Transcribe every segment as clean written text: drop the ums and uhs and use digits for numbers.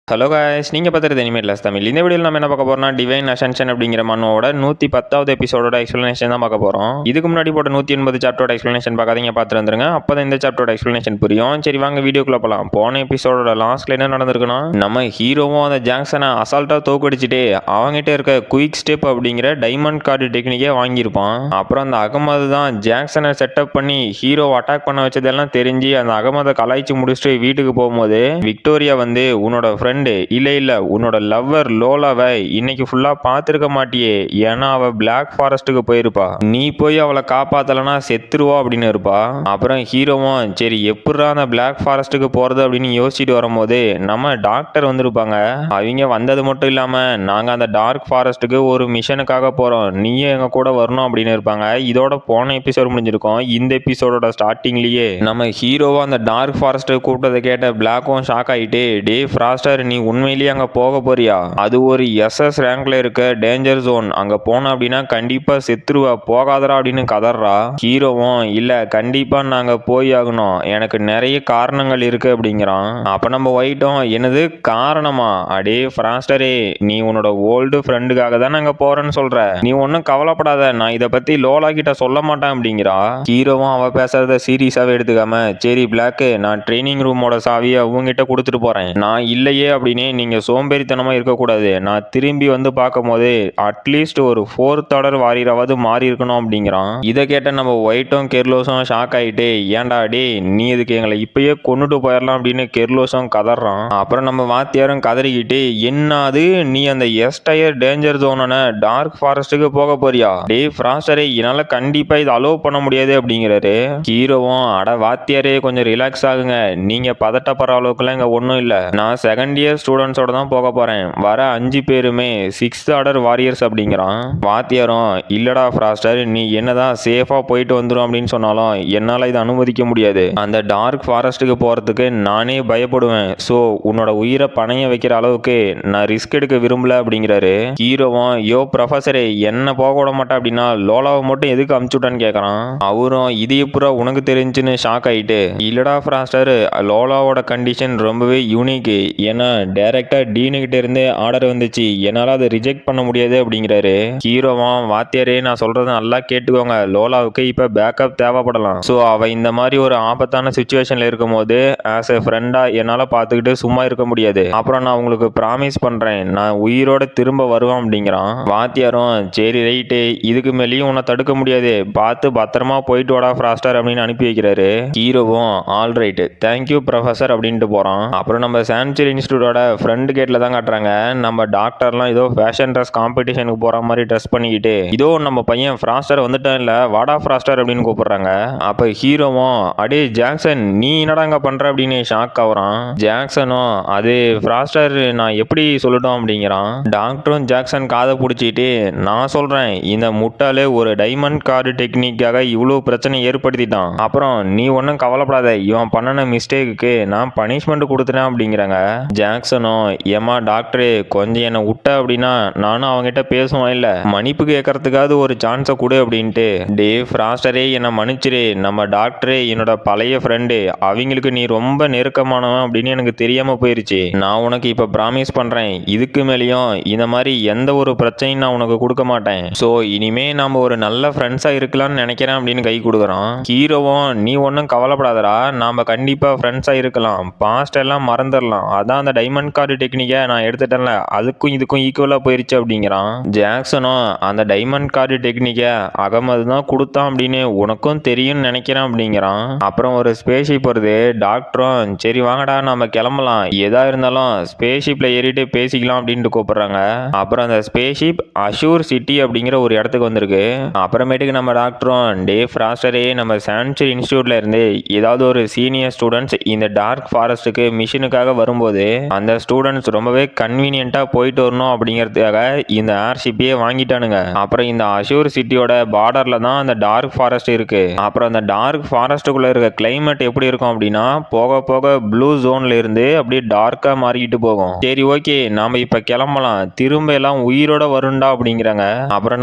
Hello guys, நீங்கள் பார்த்துறது இனிமேட்லஸ் தமிழ். இந்த வீடியோவில் நம்ம என்ன பார்க்க போறோம்னா, டிவைன் அசென்ஷன் அப்படிங்கிற மன்னோட 110வது எபிசோடோட எக்ஸ்ப்ளனேஷன் தான் பார்க்க போகிறோம். இதுக்கு முன்னாடி போட்ட 180 சாப்டரோட எக்ஸ்ப்ளனேஷன் பார்க்காதீங்க, பார்த்துட்டு வந்துருங்க. அப்போ தான் இந்த சாப்டரோட எக்ஸ்ப்ளனேஷன் புரியும். சரி வாங்க வீடியோக்குள்ள போகலாம். போன எபிசோடோட லாஸ்ட்ல என்ன நடந்திருக்குன்னா, நம்ம ஹீரோவும் அந்த ஜாக்சனை அசால்ட்டாக தோக்கடிச்சிட்டு அவங்ககிட்ட இருக்க குயிக் ஸ்டெப் அப்படிங்கிற டைமண்ட் கார்டு டெக்னிக்கே வாங்கியிருப்பான். அப்புறம் அந்த அகமது தான் ஜாக்சனை செட்டப் பண்ணி ஹீரோ அட்டாக் பண்ண வச்சதெல்லாம் தெரிஞ்சு அந்த அகமதை கலாய்ச்சி முடிச்சுட்டு வீட்டுக்கு போகும்போது விக்டோரியா வந்து உன்னோட ஃப்ரெண்ட் இல்ல உன்னோட லவ்வர் லோலாவை இன்னைக்கு ஃபுல்லா பார்த்திருக்க மாட்டியே, ஏன்னா அவ பிளாக் ஃபாரஸ்ட்டுக்கு போயிருப்பா, நீ போய் அவளை காப்பாத்தலனா செத்துருவா அப்படின்னு இருப்பா. அப்புறம் ஹீரோவும் சரி எப்படா அந்த பிளாக் ஃபாரஸ்ட்டுக்கு போறது அப்படின்னு யோசிச்சுட்டு வரும்போது நம்ம டாக்டர் வந்திருப்பாங்க. அவங்க வந்தது மட்டும் இல்லாம நாங்க அந்த டார்க் ஃபாரஸ்ட்டுக்கு ஒரு மிஷனுக்காக போறோம், நீயும் எங்க கூட வரணும் அப்படின்னு இருப்பாங்க. இதோட போன எபிசோட் முடிஞ்சிருக்கும். இந்த எபிசோடோட ஸ்டார்டிங்லயே நம்ம ஹீரோவா அந்த டார்க் ஃபாரஸ்ட்டை கூப்பிட்டதை கேட்ட பிளாக்கும் ஷாக் ஆயிட்டு, டே ஃப்ராஸ்டர் நீ உண்மையிலேயே அங்க போக போறியா? அது ஒரு SS ரேங்க்ல இருக்க டேஞ்சர் ஜோன், அங்க போன அப்படின்னா கண்டிப்பா செத்துருவா, போகாதரா அப்படின்னு கதறா. ஹீரோவும் இல்ல கண்டிப்பா நாங்க போய் ஆகணும், எனக்கு நிறைய காரணங்கள் இருக்கு அப்படிங்கிறான். அப்ப நம்ம ஒயிட்டும் என்னது காரணமா? அடே ஃப்ராஸ்டரே, நீ உன்னோட ஓல்டு ஃப்ரெண்டுக்காக தான் அங்க போறேன்னு சொல்ற, நீ ஒன்னும் கவலைப்படாத, நான் இதை பத்தி லோலா கிட்ட சொல்ல மாட்டேன் அப்படிங்கிறா. ஹீரோவும் அவ பேசுறத சீரியஸாவே எடுத்துக்காம சரி பிளாக்கு, நான் ட்ரைனிங் ரூமோட சாவியை அவங்ககிட்ட கொடுத்துட்டு போறேன், நான் இல்லையே அப்படின்னு நீங்க சோம்பேறித்தனமா இருக்கக்கூடாது, நான் திரும்பி வந்து பார்க்கும் போது அட்லீஸ்ட் ஒரு 4th ஆர்டர் வாரியராவது மாறி இருக்கணும் அப்படிங்கிறான். இதை கேட்ட நம்ம ஒயிட்டும் கெர்லோஸும் ஷாக் ஆயிட்டு ஏன்டா டே நீ இதுக்கு எங்களை இப்பயே கொண்டுட்டு போயிடலாம் அப்படின்னு கெர்லோஸும் கதறான். அப்புறம் நம்ம வாத்தியாரும் கதறிக்கிட்டு என்னது நீ அந்த எஸ்டயர் டேஞ்சர் ஜோனான டார்க் ஃபாரஸ்ட்டுக்கு போக போறியா? டே ஃப்ராஸ்டரே என்னால கண்டிப்பா இதை அலோவ் பண்ண முடியாது அப்படிங்கிறாரு. ஹீரோவும் அட வாத்தியாரே கொஞ்சம் ரிலாக்ஸ் ஆகுங்க, நீங்க பதட்டப்படுற அளவுக்குலாம் இங்க ஒன்றும் இல்லை, நான் செகண்ட் இயர் ஸ்டூடெண்ட்ஸோட தான் போக போறேன், வர 5 பேருமே 6th ஆர்டர் வாரியர்ஸ் அப்படிங்கிறான். வாத்தியாரும் இல்லடா ஃப்ராஸ்டர், நீ என்னதான் சேஃபா போயிட்டு வந்துடும் அப்படின்னு சொன்னாலும் என்னால இதை அனுமதிக்க முடியாது, அந்த டார்க் ஃபாரஸ்ட்டுக்கு போறதுக்கு நானே பயப்படுவேன், ஸோ உன்னோட உயிரை பணைய வைக்கிற அளவுக்கு நான் ரிஸ்க் எடுக்க விரும்பல அப்படிங்கிறாரு. ஹீரோவும் யோ ப்ரொஃபஸரே என்ன போக விட மாட்டேன் அப்படின்னா லோலாவை மட்டும் எதுக்கு அமுச்சுட்டான்னு கேட்கறான். அவரும் இது எப்படா உனக்கு தெரிஞ்சுன்னு ஷாக் ஆயிட்டு இல்லடா ஃப்ராஸ்டர், லோலாவோட கண்டிஷன் ரொம்பவே யூனிக், ஏன்னா டைரக்டா டீனுகிட்ட இருந்து ஆர்டர் வந்துச்சு, என்னால அதை ரிஜெக்ட் பண்ண முடியாது அப்படிங்கிறாரு. ஹீரோவும் வாத்தியாரே நான் சொல்றதை நல்லா கேட்டுக்கோங்க, லோலாவுக்கு இப்ப பேக்கப் தேவைப்படலாம், ஸோ அவ இந்த மாதிரி ஒரு ஆபத்தான சுச்சுவேஷன்ல இருக்கும் போது ஆஸ் எ ஃப்ரெண்டா என்னால பார்த்துக்கிட்டு சும்மா இருக்க முடியாது, அப்புறம் நான் உங்களுக்கு ப்ராமிஸ் பண்றேன் நான் உயிரோட திரும்ப வருவேன் அப்படிங்கிறான். வாத்தியாரும் சரி ரைட்டு, இதுக்கு மேலேயும் உன்னை தடுக்க முடியாது, பார்த்து பத்திரமா போயிட்டு வாடா ஃப்ராஸ்டர் அப்படின்னு அனுப்பி வைக்கிறாரு. ஹீரோவும் ஆல் ரைட் தேங்க்யூ ப்ரொஃபஸர் அப்படின்ட்டு போறான். அப்புறம் நம்ம சான்சுரி இன்ஸ்டியூட்டோட ஃப்ரண்ட் கேட்ல தான் காட்டுறாங்க. நம்ம டாக்டர்லாம் ஏதோ ஃபேஷன் ட்ரெஸ் காம்படிஷனுக்கு போற மாதிரி ட்ரெஸ் பண்ணிக்கிட்டு இதோ நம்ம பையன் ஃப்ராஸ்டர் வந்துட்டான் இல்ல, வாடா ஃப்ராஸ்டர் அப்படின்னு கூப்பிடுறாங்க. அப்ப ஹீரோவும் அடே ஜாக்சன் நீ என்னடா அங்க பண்ற அப்படின்னு ஷாக் ஆகுறான். ஜாக்சனும் அது ஃப்ராஸ்டர் நான் எப்படி சொல்லட்டும் அப்படிங்கிறான். டாக்டரும் ஜாக்சன் காதை பிடிச்சிட்டு நான் சொல்றேன், இந்த முட்டாளே ஒரு டைமண்ட் கார்டு டெக்னிக்காக இவ்வளவு பிரச்சனை ஏற்படுத்திட்டான், அப்புறம் நீ ஒன்றும் கவலைப்படாத, இவன் பண்ணின மிஸ்டேக்கு நான் பனிஷ்மெண்ட் கொடுத்துட்டேன் அப்படிங்கிறாங்க. ஜாக்சனும் ஏமா டாக்டரே கொஞ்சம் என்னை விட்ட அப்படின்னா நானும் அவங்ககிட்ட பேசுவேன், இல்ல மன்னிப்பு கேட்கறதுக்காவது ஒரு சான்ஸை கொடு அப்படின்ட்டு. டே ஃப்ராஸ்டரே என்னை மன்னிச்சிரு, நம்ம டாக்டரே என்னோட பழைய ஃப்ரெண்டு, அவங்களுக்கு நீ ரொம்ப நெருக்கமானவன் அப்படின்னு எனக்கு தெரியாம போயிருச்சு, நான் உனக்கு இப்ப ப்ராமிஸ் பண்றேன் இதுக்கு மேலேயும் இந்த மாதிரி எந்த ஒரு பிரச்சனையும் நான் உனக்கு கொடுக்க மாட்டேன், ஸோ இனிமே நாம ஒரு நல்ல ஃப்ரெண்ட்ஸா இருக்கலாம்னு நினைக்கிறேன் அப்படின்னு கை கொடுக்குறான். ஹீரோவும் நீ ஒன்றும் கவலைப்படாதடா, நாம கண்டிப்பா ஃப்ரெண்ட்ஸா இருக்கலாம், பாஸ்ட் எல்லாம் மறந்துடலாம், அதான் அந்த டைமண்ட் கார்டு டெக்னிக்கை நான் எடுத்துட்டேன்ல அதுக்கும் இதுக்கும் ஈக்குவலா போயிருச்சு அப்படிங்கிறான். ஜாக்சனும் அந்த டைமண்ட் கார்டு டெக்னிக்கை அகமது தான் கொடுத்தான் அப்படின்னு உனக்கும் தெரியும்னு நினைக்கிறேன் அப்படிங்கிறான். அப்புறம் ஒரு ஸ்பேஸ்ஷிப் வருது. டாக்டரும் சரி வாங்கடா நம்ம கிளம்பலாம், எதா இருந்தாலும் ஸ்பேஸ்ஷிப்ல ஏறிட்டு பேசிக்கலாம் அப்படின்ட்டு கூப்பிடுறாங்க. அப்புறம் அந்த ஸ்பேஸ்ஷிப் அஷூர் சிட்டி அப்படிங்கிற ஒரு இடத்துக்கு வந்திருக்கு. அப்புறமேட்டுக்கு நம்ம டாக்டரும் டே ஃப்ராஸ்டரே நம்ம சான்சுரி இன்ஸ்டியூட்ல இருந்து ஏதாவது ஒரு சீனியர் ஸ்டூடெண்ட்ஸ் இந்த டார்க் ஃபாரஸ்ட்டுக்கு மிஷனுக்காக வரும்போது அந்த ஸ்டூடெண்ட்ஸ் ரொம்பவே கன்வீனியன்ட்டா போயிட்டு வரணும் அப்படிங்கிறதுக்காக இந்த ஏர்ஷிப்பையே வாங்கிட்டானுங்க. அப்புறம் இந்த அஷூர் சிட்டியோட பார்டர்ல தான் அந்த டார்க் ஃபாரஸ்ட் இருக்கு. அப்புறம் அந்த டார்க் ஃபாரஸ்ட்டுக்குள்ள இருக்க கிளைமேட் எப்படி இருக்கும் அப்படின்னா போக போக ப்ளூ ஜோன்ல இருந்து அப்படியே டார்க்கா மாறிக்கிட்டு போகும். சரி ஓகே நாம இப்ப கிளம்பலாம், திரும்ப எல்லாம் உயிரோட வருண்டா அப்படிங்கிறாங்க. அப்புறம்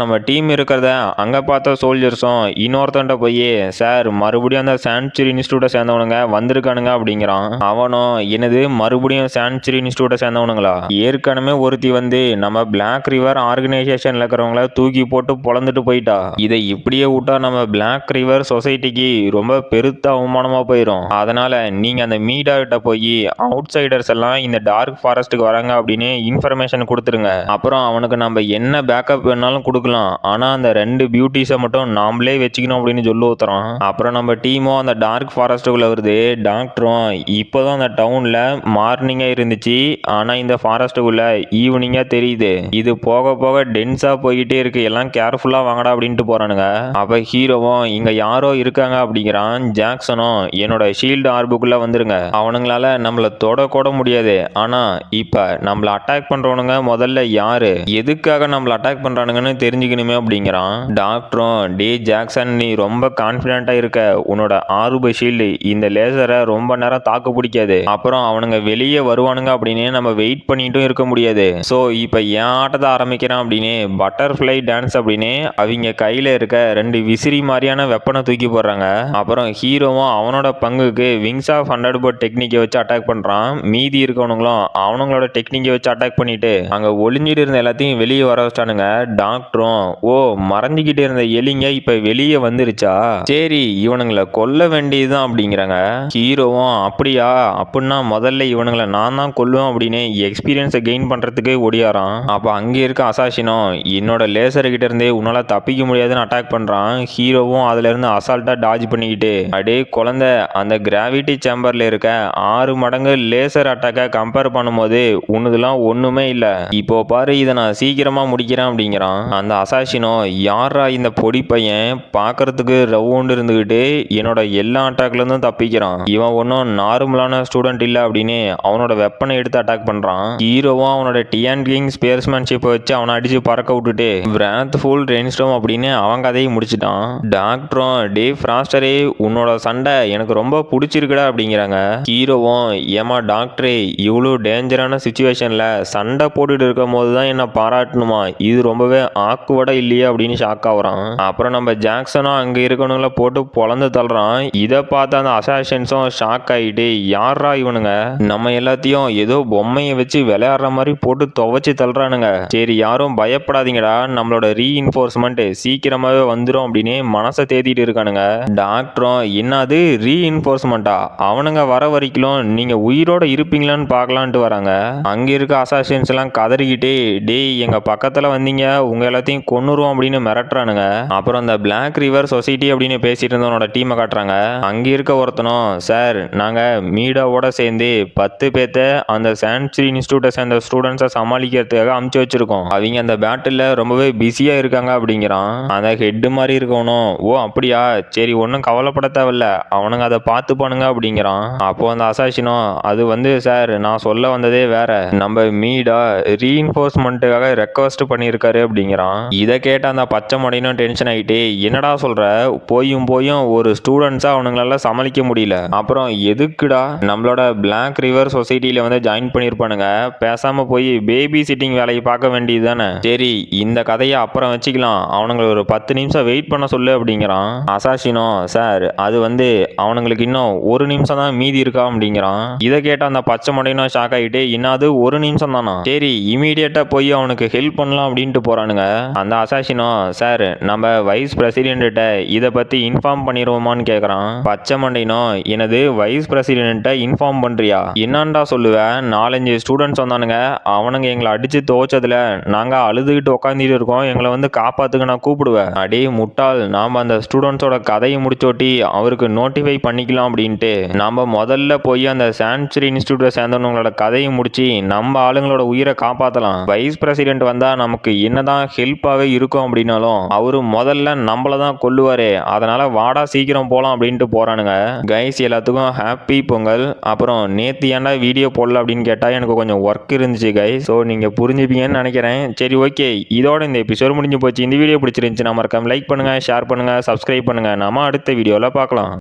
நம்ம டீம் இருக்கிறத அங்க பார்த்த சோல்ஜர்ஸும் இன்னொருத்தன்ட்ட போய் சார் மறுபடியும் அந்த சான்சுரி இன்ஸ்டியூட்டை சேர்ந்தவனுங்க வந்திருக்கானுங்க அப்படிங்கிறான். அவனும் என்னது மறுபடியும் சான்சுரி சான்ச்சுரி இன்ஸ்டியூட்டை சேர்ந்தவனுங்களா? ஏற்கனவே ஒருத்தி வந்து நம்ம பிளாக் ரிவர் ஆர்கனைசேஷன்ல இருக்கிறவங்கள தூக்கி போட்டு பொழந்துட்டு போயிட்டா. இதை இப்படியே விட்டா நம்ம பிளாக் ரிவர் சொசைட்டிக்கு ரொம்ப பெருத்த அவமானமா போயிடும். அதனால நீங்க அந்த மீடா கிட்ட போய் அவுட் சைடர்ஸ் எல்லாம் இந்த டார்க் ஃபாரஸ்ட்டுக்கு வராங்க அப்படின்னு இன்ஃபர்மேஷன் கொடுத்துருங்க. அப்புறம் அவனுக்கு நம்ம என்ன பேக்கப் வேணாலும் கொடுக்கலாம். ஆனா அந்த 2 பியூட்டிஸை மட்டும் நாமளே வச்சுக்கணும் அப்படின்னு சொல்லி ஊத்துறோம். அப்புறம் நம்ம டீமும் அந்த டார்க் ஃபாரஸ்ட்டுக்குள்ள வருது. டாக்டரும் இப்போதான் அந்த டவுன்ல மார்னிங்கா இருந்துச்சு, ஆனா இந்த ஃபாரஸ்ட்டுக்குள்ள ஈவினிங்கா தெரியுது. இது போக போக டென்ஸா போய்கிட்டே இருக்கு, எல்லாம் கேர்ஃபுல்லா வாங்கடா அப்படின்ட்டு போறானுங்க. அப்ப ஹீரோவும் இங்க யாரோ இருக்காங்க அப்படிங்கிறான். ஜாக்சனும் என்னோட ஷீல்டு ஆர்புக்குள்ள வந்துருங்க, அவனுங்களால நம்மள தொட கூட முடியாது. ஆனா இப்ப நம்மள அட்டாக் பண்றவனுங்க முதல்ல யாரு, எதுக்காக நம்மள அட்டாக் பண்றானுங்கன்னு தெரிஞ்சுக்கணுமே அப்படிங்கிறான். டாக்டரும் டே ஜாக்சன், நீ ரொம்ப கான்பிடண்டா இருக்க, உன்னோட ஆர்பு ஷீல்டு இந்த லேசரை ரொம்ப நேரம் தாக்கு பிடிக்காது. அப்புறம் அவனுங்க வெளியே வருவானுங்க அப்படின்னு நம்ம வெயிட் பண்ணிட்டும் இருக்க முடியாது. ஸோ இப்போ என் ஆட்டத்தை ஆரம்பிக்கிறான் அப்படின்னு பட்டர்ஃப்ளை டான்ஸ் அப்படின்னு அவங்க கையில் இருக்க 2 விசிறி மாதிரியான வெப்பனை தூக்கி போடுறாங்க. அப்புறம் ஹீரோவும் அவனோட பங்குக்கு விங்ஸ் ஆஃப் 100 டெக்னிக்கை வச்சு அட்டாக் பண்ணுறான். மீதி இருக்கவனுங்களும் அவனுங்களோட டெக்னிக்கை வச்சு அட்டாக் பண்ணிட்டு அங்கே ஒளிஞ்சிட்டு இருந்த எல்லாத்தையும் வெளியே வர வச்சிட்டானுங்க. டாக்டரும் ஓ, மறைஞ்சிக்கிட்டு இருந்த எலிங்க இப்போ வெளியே வந்துருச்சா, சரி இவனுங்களை கொல்ல வேண்டியதுதான் அப்படிங்கிறாங்க. ஹீரோவும் அப்படியா, அப்படின்னா முதல்ல இவனுங்களை நான் தான் கொல்லுவேன் அப்படின்னு எக்ஸ்பீரியன்ஸை கெயின் பண்ணுறதுக்கு ஒடியாரான். அப்போ அங்கே இருக்க அசாசினோ என்னோட லேசர் கிட்ட இருந்தே உன்னால தப்பிக்க முடியாதுன்னு அட்டாக் பண்ணுறான். ஹீரோவும் அதுல இருந்து அசால்ட்டாக டாஜ் பண்ணிக்கிட்டு அடே குழந்தை, அந்த கிராவிட்டி சேம்பர்ல இருக்க 6 மடங்கு லேசர் அட்டாக்கை கம்பேர் பண்ணும்போது உன்னதுலாம் ஒன்றுமே இல்லை, இப்போ பாரு இதை நான் சீக்கிரமாக முடிக்கிறேன் அப்படிங்கிறான். அந்த அசாசினோ யாரா இந்த பொடி பையன், பார்க்கறதுக்கு ரவுண்டு இருந்துக்கிட்டு என்னோட எல்லா அட்டாக்லேருந்தும் தப்பிக்கிறான், இவன் ஒன்றும் நார்மலான ஸ்டூடெண்ட் இல்லை அப்படின்னு அவனோட வெப்பனை எடுத்து அட்டாக் பண்ணுறான். ஹீரோவும் அவனோட டியான் கிங் ஸ்பேர்ஸ்மேன்ஷிப்பை வச்சு அவனை அடிச்சு பறக்க விட்டுட்டு விராத்ஃபுல் ரெயின்ஸ்டார்ம் அப்படின்னு அவன் கதையை முடிச்சிட்டான். டாக்டரும் டே ஃப்ராஸ்டரே, உன்னோட சண்டை எனக்கு ரொம்ப பிடிச்சிருக்குடா அப்படிங்கிறாங்க. ஹீரோவும் ஏமா டாக்டரே, இவ்வளோ டேஞ்சரான சுச்சுவேஷன்ல சண்டை போட்டுட்டு இருக்கும் போது தான் என்ன பாராட்டணுமா, இது ரொம்பவே ஆக்குவடா இல்லையே அப்படின்னு ஷாக் ஆகுறான். அப்புறம் நம்ம ஜாக்சனும் அங்கே இருக்கவனுங்களை போட்டு பொழந்து தள்ளுறான். இதை பார்த்து அந்த அசாசின்ஸும் ஷாக் ஆகிட்டு யாரா இவனுங்க, நம்ம எல்லாத்தையும் ஏதோ பொம்மையை வச்சு விளையாடுற மாதிரி போட்டு துவைச்சு தள்ளுறானுங்க, சரி யாரும் பயப்படாதீங்கடா, நம்மளோட ரீஇன்ஃபோர்ஸ்மெண்ட் சீக்கிரமாவே வந்துடும் அப்படின்னு மனசை தேத்திட்டு இருக்கானுங்க. டாக்டரும் என்னது ரீஇன்ஃபோர்ஸ்மெண்டா, அவனுங்க வர வரைக்கும் நீங்க உயிரோட இருப்பீங்களான்னு பார்க்கலான்ட்டு வராங்க. அங்க இருக்க அசாசின்ஸ் எல்லாம் கதறிக்கிட்டே டேய் எங்க பக்கத்துல வந்தீங்க உங்க எல்லாத்தையும் கொன்னுருவோம் அப்படின்னு மிரட்டுறானுங்க. அப்புறம் அந்த பிளாக் ரிவர் சொசைட்டி அப்படின்னு பேசிட்டு இருந்தவனோட டீமை காட்டுறாங்க. அங்க இருக்க ஒருத்தனும் சார், நாங்க மீடாவோட சேர்ந்து 10 பேர்த்த அந்த சான்ச்சுரி இன்ஸ்டியூட்டை சேர்ந்த ஸ்டூடெண்ட்ஸை சமாளிக்கிறதுக்காக அமுச்சு வச்சிருக்கோம், அவங்க அந்த பேட்டில் ரொம்பவே பிஸியா இருக்காங்க அப்படிங்கிறான். அந்த ஹெட் மாதிரி இருக்கவனும் ஓ அப்படியா, சரி ஒன்றும் கவலைப்பட தேவையில்ல, அவனுங்க அதை பார்த்துப்பானுங்க அப்படிங்கிறான். அப்போ அந்த அசாசினோ அது வந்து சார், நான் சொல்ல வந்ததே வேற, நம்ம மீடா ரீஇன்ஃபோர்ஸ்மெண்ட்டுக்காக ரெக்வஸ்ட் பண்ணியிருக்காரு அப்படிங்கிறான். இதை கேட்ட அந்த பச்சை மடையினும் டென்ஷன் ஆகிட்டு என்னடா சொல்ற, போயும் ஒரு ஸ்டூடெண்ட்ஸா அவனுங்களால சமாளிக்க முடியல, அப்புறம் எதுக்குடா நம்மளோட பிளாக் ரிவர் சொசைட்டில வந்து ஜாயின் பண்ணியிருப்பானுங்க, பேசாம போய் பேபி சிட்டிங் வேலையை பார்க்க வேண்டியது தானே, சரி இந்த கதையை அப்புறம் வச்சுக்கலாம், அவனுங்களை ஒரு 10 நிமிஷம் வெயிட் பண்ண சொல்லு அப்படிங்கிறான். அசாசினோ சார், அது வந்து அவனுங்களுக்கு இன்னும் 1 நிமிஷம் தான் மீதி இருக்கா அப்படிங்கிறான். இதை கேட்ட அந்த பச்சை மடையினும் ஷாக் ஆகிட்டு என்னது 1 நிமிஷம் தானா, சரி இமீடியட்டா போய் அவனுக்கு ஹெல்ப் பண்ணலாம் அப்படின்ட்டு போறானுங்க. அந்த அசாசினோ சார், நம்ம வைஸ் பிரசிடென்ட்ட இதை பத்தி இன்ஃபார்ம் பண்ணிடுவோமான்னு கேட்குறான். பச்சை மண்டைனோ எனது வைஸ் பிரசிடென்ட்டை இன்ஃபார்ம் பண்றியா, என்னான்டா சொல்லுவேன், 4-5 ஸ்டூடெண்ட்ஸ் வந்தானுங்க, அவனுங்க எங்களை அடிச்சு துவைச்சதுல நாங்க அழுதுகிட்டு உட்காந்துட்டு இருக்கோம், எங்களை வந்து காப்பாத்துக்க நான் கூப்பிடுவேன், அடே முட்டாள், நாம அந்த ஸ்டூடெண்ட்ஸோட கதையை முடிச்சோட்டி அவருக்கு நோட்டிஃபை பண்ணிக்கலாம் அப்படின்ட்டு நாம முதல்ல போய் அந்த சான்ச்சுரி இன்ஸ்டியூட்டை சேர்ந்தவங்களோட கதையை முடிச்சு நம்ம ஆளுங்களோட உயிரை காப்பாற்றலாம், வைஸ் பிரசிடென்ட் வந்தா நமக்கு என்னதான் ஹெல்ப்பாகவே இருக்கும் அப்படின்னாலும் அவரு முதல்ல நம்மளை தான் கொல்லுவாரு, அதனால வாடா சீக்கிரம் போகலாம் அப்படின்ட்டு போறானுங்க. கைஸ் எல்லாத்துக்கும் ஹாப்பி பொங்கல். அப்புறம் நேற்று ஏன்டா வீடியோ போடல அப்படின்னு கேட்டால் எனக்கு கொஞ்சம் ஒர்க் இருந்துச்சு கைஸ், ஸோ நீங்கள் புரிஞ்சுப்பீங்கன்னு நினைக்கிறேன். சரி ஓகே, இதோட இந்த எபிசோட் முடிஞ்சு போச்சு. இந்த வீடியோ பிடிச்சிருந்துச்சு, நம்ம மறக்காம லைக் பண்ணுங்கள், ஷேர் பண்ணுங்கள், சப்ஸ்கிரைப் பண்ணுங்கள். நம்ம அடுத்த வீடியோவில் பார்க்கலாம்.